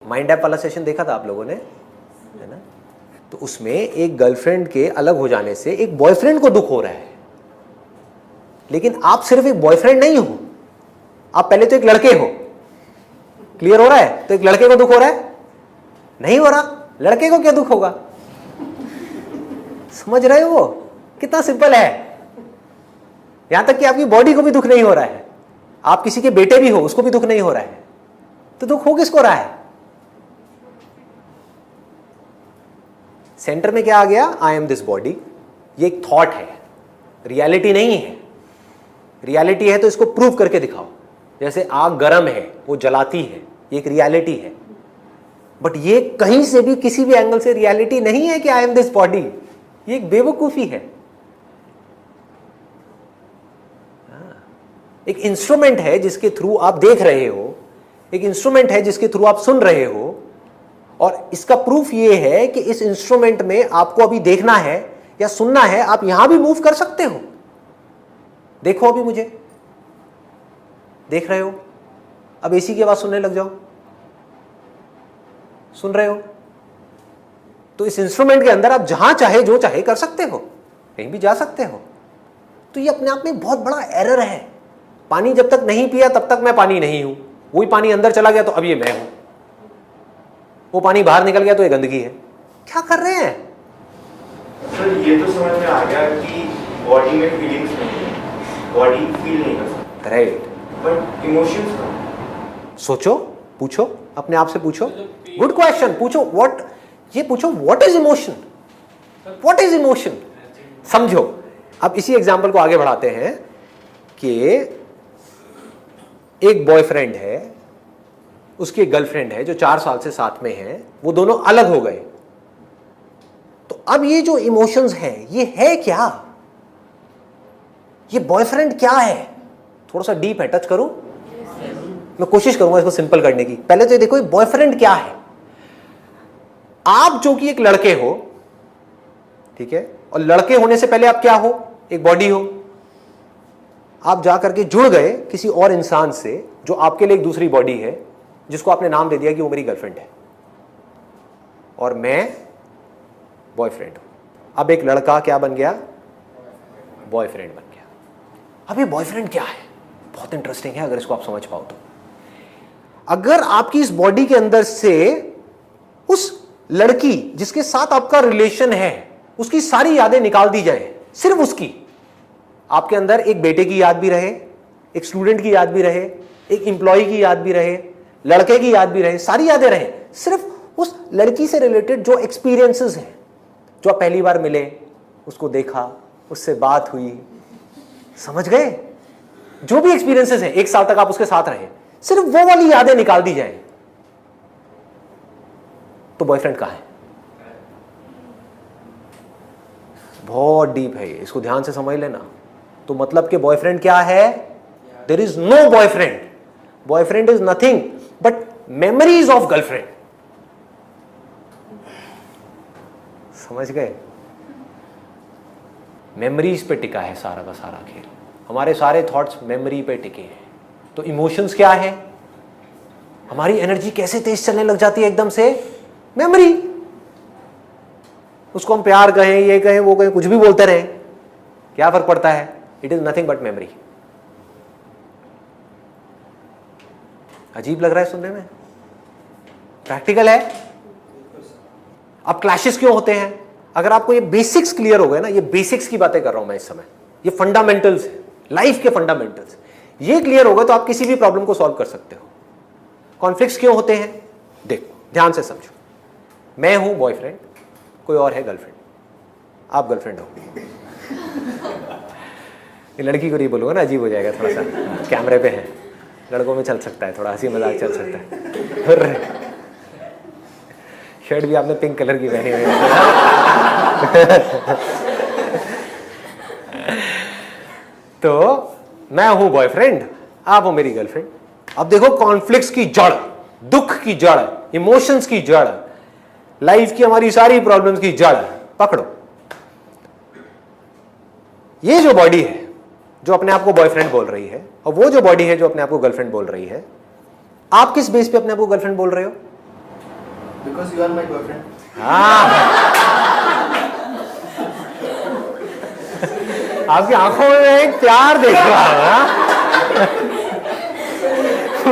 Mind app वाला session देखा था आप लोगों ने, है ना? तो उसमें एक गर्लफ्रेंड के अलग हो जाने से एक बॉयफ्रेंड को दुख हो रहा है, लेकिन आप सिर्फ एक बॉयफ्रेंड नहीं हो, आप पहले तो एक लड़के हो। क्लियर हो रहा है? तो एक लड़के को दुख हो रहा है? नहीं हो रहा। लड़के को क्या दुख होगा? समझ रहे हो? कितना सिंपल है। यहां तक कि आपकी बॉडी को भी दुख नहीं हो रहा है, आप किसी के बेटे भी हो उसको भी दुख नहीं हो रहा है, तो दुख हो किसको रहा है? सेंटर में क्या आ गया? I am this body. ये एक थॉट है, रियलिटी नहीं है। रियलिटी है तो इसको प्रूव करके दिखाओ। जैसे आग गर्म है, वो जलाती है, ये एक रियलिटी है। बट ये कहीं से भी किसी भी एंगल से रियलिटी नहीं है कि आई एम दिस बॉडी। ये एक बेवकूफी है। एक इंस्ट्रूमेंट है जिसके थ्रू आप देख रहे हो, एक इंस्ट्रूमेंट है जिसके थ्रू आप सुन रहे हो, और इसका प्रूफ ये है कि इस इंस्ट्रूमेंट में आपको अभी देखना है या सुनना है, आप यहां भी मूव कर सकते हो। देखो अभी मुझे देख रहे हो, अब एसी की आवाज सुनने लग जाओ, सुन रहे हो? तो इस इंस्ट्रूमेंट के अंदर आप जहां चाहे जो चाहे कर सकते हो, कहीं भी जा सकते हो। तो ये अपने आप में बहुत बड़ा एरर है। पानी जब तक नहीं पिया तब तक मैं पानी नहीं हूं, वही पानी अंदर चला गया तो अब ये मैं हूं, वो पानी बाहर निकल गया तो ये गंदगी है। क्या कर रहे हैं? सर ये तो समझ में आ गया कि बॉडी में फीलिंग्स नहीं है, बॉडी फील नहीं कर सकती, राइट, बट इमोशंस का सोचो, पूछो अपने आप से, पूछो, गुड क्वेश्चन, पूछो व्हाट, ये पूछो what is emotion, what is emotion, समझो। अब इसी एग्जांपल को आगे बढ़ाते हैं कि एक बॉयफ्रेंड है, उसकी एक गर्लफ्रेंड है जो 4 साल से साथ में है, वो दोनों अलग हो गए। तो अब ये जो इमोशंस हैं ये है क्या? ये बॉयफ्रेंड क्या है? थोड़ा सा डीप है, टच करूं? मैं कोशिश करूंगा इसको सिंपल करने की। पहले तो ये देखो बॉयफ्रेंड क्या है। आप जो कि एक लड़के हो, ठीक है, और लड़के होने से पहले आप क्या हो? एक बॉडी हो। आप जाकर के जुड़ गए किसी और इंसान से जो आपके लिए एक दूसरी बॉडी है, जिसको आपने नाम दे दिया कि वो मेरी गर्लफ्रेंड है और मैं बॉयफ्रेंड हूं। अब एक लड़का क्या बन गया? बॉयफ्रेंड बन गया। अब ये बॉयफ्रेंड क्या है? बहुत इंटरेस्टिंग है अगर इसको आप समझ पाओ तो। अगर आपकी इस बॉडी के अंदर से उस लड़की जिसके साथ आपका रिलेशन है उसकी सारी यादें निकाल दी जाए, सिर्फ उसकी, आपके अंदर एक बेटे की याद भी रहे, एक स्टूडेंट की याद भी रहे, एक एम्प्लॉय की याद भी रहे, लड़के की याद भी रहे, सारी यादें रहे, सिर्फ उस लड़की से रिलेटेड जो एक्सपीरियंसेस हैं, जो आप पहली बार मिले, उसको देखा, उससे बात हुई, समझ गए? जो भी एक्सपीरियंसेस हैं, 1 साल तक आप उसके साथ रहे, सिर्फ वो वाली यादें निकाल दी जाए, तो बॉयफ्रेंड कहां है? बहुत डीप है ये, इसको ध्यान से समझ लेना। तो मतलब कि बॉयफ्रेंड क्या है? There is no boyfriend. Boyfriend is nothing but memories of girlfriend. समझ गए? मेमोरीज पे टिका है सारा का सारा खेल। हमारे सारे थॉट्स मेमोरी पे टिके हैं। तो इमोशंस क्या है? हमारी एनर्जी कैसे तेज चलने लग जाती है एकदम से? मेमोरी। उसको हम प्यार कहें, ये कहें, वो कहें, कुछ भी बोलते रहे, क्या फर्क पड़ता है? It is nothing but memory. अजीब लग रहा है सुनने में? प्रैक्टिकल है। अब क्लैशेस क्यों होते हैं? अगर आपको ये बेसिक्स क्लियर हो गए ना, ये बेसिक्स की बातें कर रहा हूं मैं इस समय, ये फंडामेंटल्स है, लाइफ के फंडामेंटल्स, ये क्लियर होगा तो आप किसी भी प्रॉब्लम को सॉल्व कर सकते हो। कॉन्फ्लिक्ट्स क्यों होते हैं? देखो, ध्यान से समझो। मैं हूं बॉयफ्रेंड, कोई और है गर्लफ्रेंड, आप गर्लफ्रेंड हो। ये लड़की को नहीं बोलूंगा ना, अजीब हो जाएगा थोड़ा सा, कैमरे पे है, लड़कों में चल सकता है, थोड़ा हंसी मजाक चल सकता है। शर्ट भी आपने पिंक कलर की पहनी हुई है। तो मैं हूं बॉयफ्रेंड, आप हो मेरी गर्लफ्रेंड। अब देखो, कॉन्फ्लिक्ट्स की जड़, दुख की जड़, इमोशंस की जड़, लाइफ की हमारी सारी प्रॉब्लम्स की जड़ पकड़ो। ये जो बॉडी है जो अपने आप को बॉयफ्रेंड बोल रही है, और वो जो बॉडी है जो अपने आप को गर्लफ्रेंड बोल रही है, आप किस बेस पे अपने आप को गर्लफ्रेंड बोल रहे हो? Because you are my boyfriend. आपकी आंखों में मैं एक प्यार देख रहा हूं।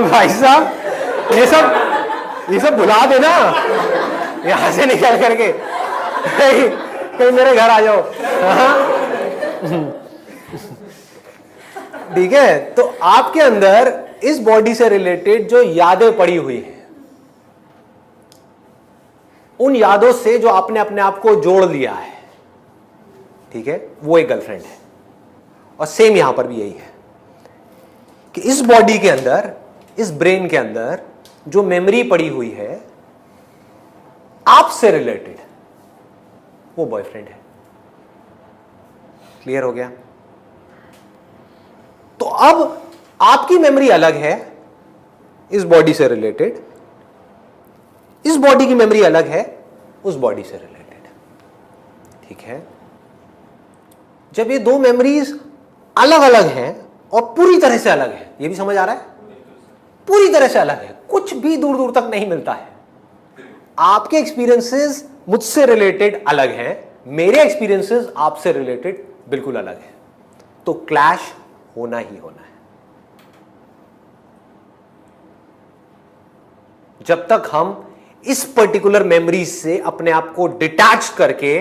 भाई साहब ये सब भुला देना यहां से निकल करके, कहीं मेरे घर आ जाओ। ठीक है, तो आपके अंदर इस बॉडी से रिलेटेड जो यादें पड़ी हुई हैं, उन यादों से जो आपने अपने आप को जोड़ लिया है, ठीक है, वो एक गर्लफ्रेंड है। और सेम यहां पर भी यही है कि इस बॉडी के अंदर, इस ब्रेन के अंदर जो मेमोरी पड़ी हुई है आपसे रिलेटेड, वो बॉयफ्रेंड है। क्लियर हो गया? तो अब आपकी मेमोरी अलग है इस बॉडी से रिलेटेड, इस बॉडी की मेमोरी अलग है उस बॉडी से रिलेटेड। ठीक है, जब ये दो मेमोरीज अलग अलग हैं और पूरी तरह से अलग है, ये भी समझ आ रहा है, पूरी तरह से अलग है, कुछ भी दूर दूर तक नहीं मिलता है। आपके एक्सपीरियंसेस मुझसे रिलेटेड अलग हैं, मेरे एक्सपीरियंसेस आपसे रिलेटेड बिल्कुल अलग है, तो क्लैश होना ही होना है। जब तक हम इस पर्टिकुलर मेमोरी से अपने आप को डिटैच करके,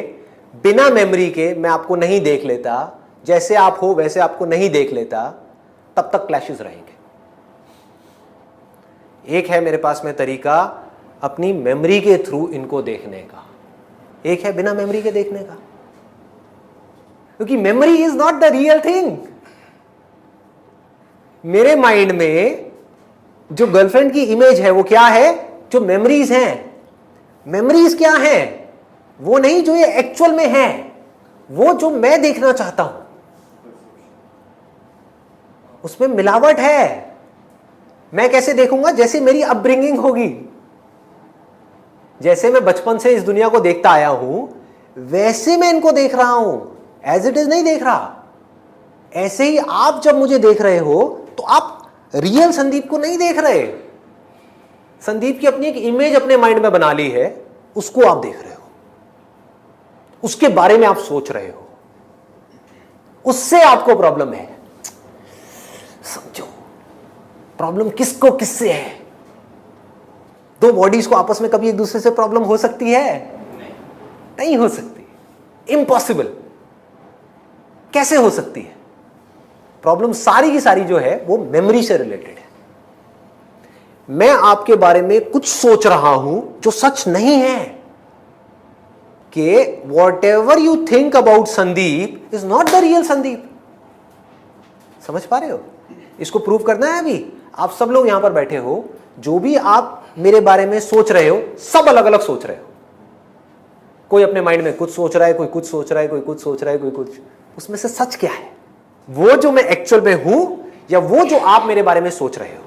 बिना मेमोरी के मैं आपको नहीं देख लेता, जैसे आप हो वैसे आपको नहीं देख लेता, तब तक क्लैशेस रहेंगे। एक है मेरे पास में तरीका अपनी मेमोरी के थ्रू इनको देखने का, एक है बिना मेमोरी के देखने का, क्योंकि memory is not the real thing. मेरे माइंड में जो गर्लफ्रेंड की इमेज है वो क्या है? जो मेमोरीज हैं। मेमोरीज क्या हैं? वो नहीं जो ये एक्चुअल में है, वो जो मैं देखना चाहता हूं, उसमें मिलावट है। मैं कैसे देखूंगा? जैसे मेरी अपब्रिंगिंग होगी, जैसे मैं बचपन से इस दुनिया को देखता आया हूं, वैसे मैं इनको देख रहा हूं, एज इट इज नहीं देख रहा। ऐसे ही आप जब मुझे देख रहे हो तो आप रियल संदीप को नहीं देख रहे। संदीप की अपनी एक इमेज अपने माइंड में बना ली है, उसको आप देख रहे हो, उसके बारे में आप सोच रहे हो, उससे आपको प्रॉब्लम है। समझो प्रॉब्लम किसको किससे है? दो बॉडीज को आपस में कभी एक दूसरे से प्रॉब्लम हो सकती है? नहीं हो सकती, इम्पॉसिबल। कैसे हो सकती है? प्रॉब्लम सारी की सारी जो है वो मेमोरी से रिलेटेड है। मैं आपके बारे में कुछ सोच रहा हूं जो सच नहीं है, कि what ever you think about Sandeep is not the real Sandeep. समझ पा रहे हो? इसको प्रूव करना है। अभी आप सब लोग यहां पर बैठे हो, जो भी आप मेरे बारे में सोच रहे हो, सब अलग अलग सोच रहे हो। कोई अपने माइंड में कुछ सोच रहा है, कोई कुछ सोच रहा है, कोई कुछ सोच रहा है, कोई कुछ। उसमें से सच क्या है? वो जो मैं एक्चुअल में हूं, या वो जो आप मेरे बारे में सोच रहे हो?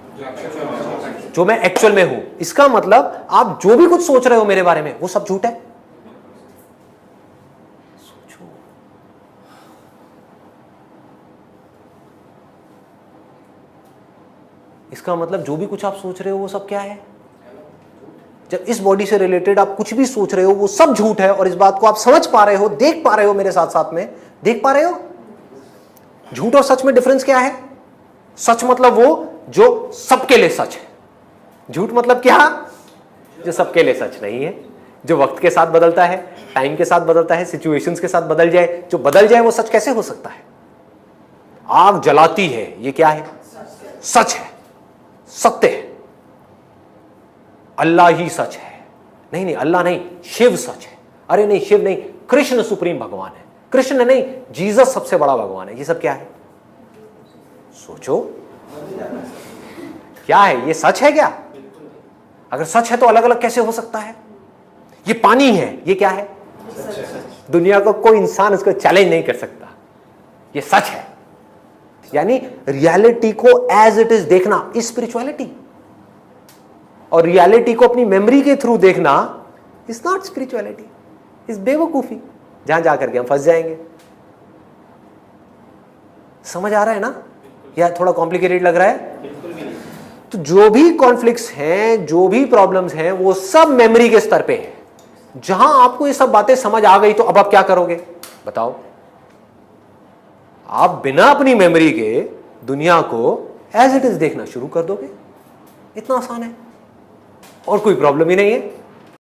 जो मैं एक्चुअल में हूं। इसका मतलब आप जो भी कुछ सोच रहे हो मेरे बारे में, वो सब झूठ है। सोचो, इसका मतलब जो भी कुछ आप सोच रहे हो वो सब क्या है? जब इस बॉडी से रिलेटेड आप कुछ भी सोच रहे हो वो सब झूठ है, और इस बात को आप समझ पा रहे हो, देख पा रहे हो, मेरे साथ साथ में देख पा रहे हो। झूठ और सच में डिफरेंस क्या है? सच मतलब वो जो सबके लिए सच है। झूठ मतलब क्या? जो सबके लिए सच नहीं है, जो वक्त के साथ बदलता है, टाइम के साथ बदलता है, सिचुएशंस के साथ बदल जाए। जो बदल जाए वो सच कैसे हो सकता है? आग जलाती है, ये क्या है? सच है, सत्य है। अल्लाह ही सच है। नहीं नहीं, अल्लाह नहीं, शिव सच है। अरे नहीं, शिव नहीं, कृष्ण सुप्रीम भगवान है। कृष्ण नहीं, जीसस सबसे बड़ा भगवान है। ये सब क्या है? सोचो, क्या है? ये सच है क्या? अगर सच है तो अलग अलग कैसे हो सकता है? ये पानी है, ये क्या है? दुनिया को कोई इंसान इसको चैलेंज नहीं कर सकता, ये सच है। यानी रियलिटी को एज इट इज देखना इज स्पिरिचुअलिटी, और रियलिटी को अपनी मेमोरी के थ्रू देखना इज नॉट स्पिरिचुअलिटी, इज बेवकूफी, जहां जाकर के हम फंस जाएंगे। समझ आ रहा है ना? या थोड़ा कॉम्प्लिकेटेड लग रहा है? तो जो भी कॉन्फ्लिक्ट्स हैं, जो भी प्रॉब्लम्स हैं, वो सब मेमोरी के स्तर पे है। जहां आपको ये सब बातें समझ आ गई तो अब आप क्या करोगे बताओ? आप बिना अपनी मेमोरी के दुनिया को एज इट इज देखना शुरू कर दोगे। इतना आसान है और कोई प्रॉब्लम ही नहीं है।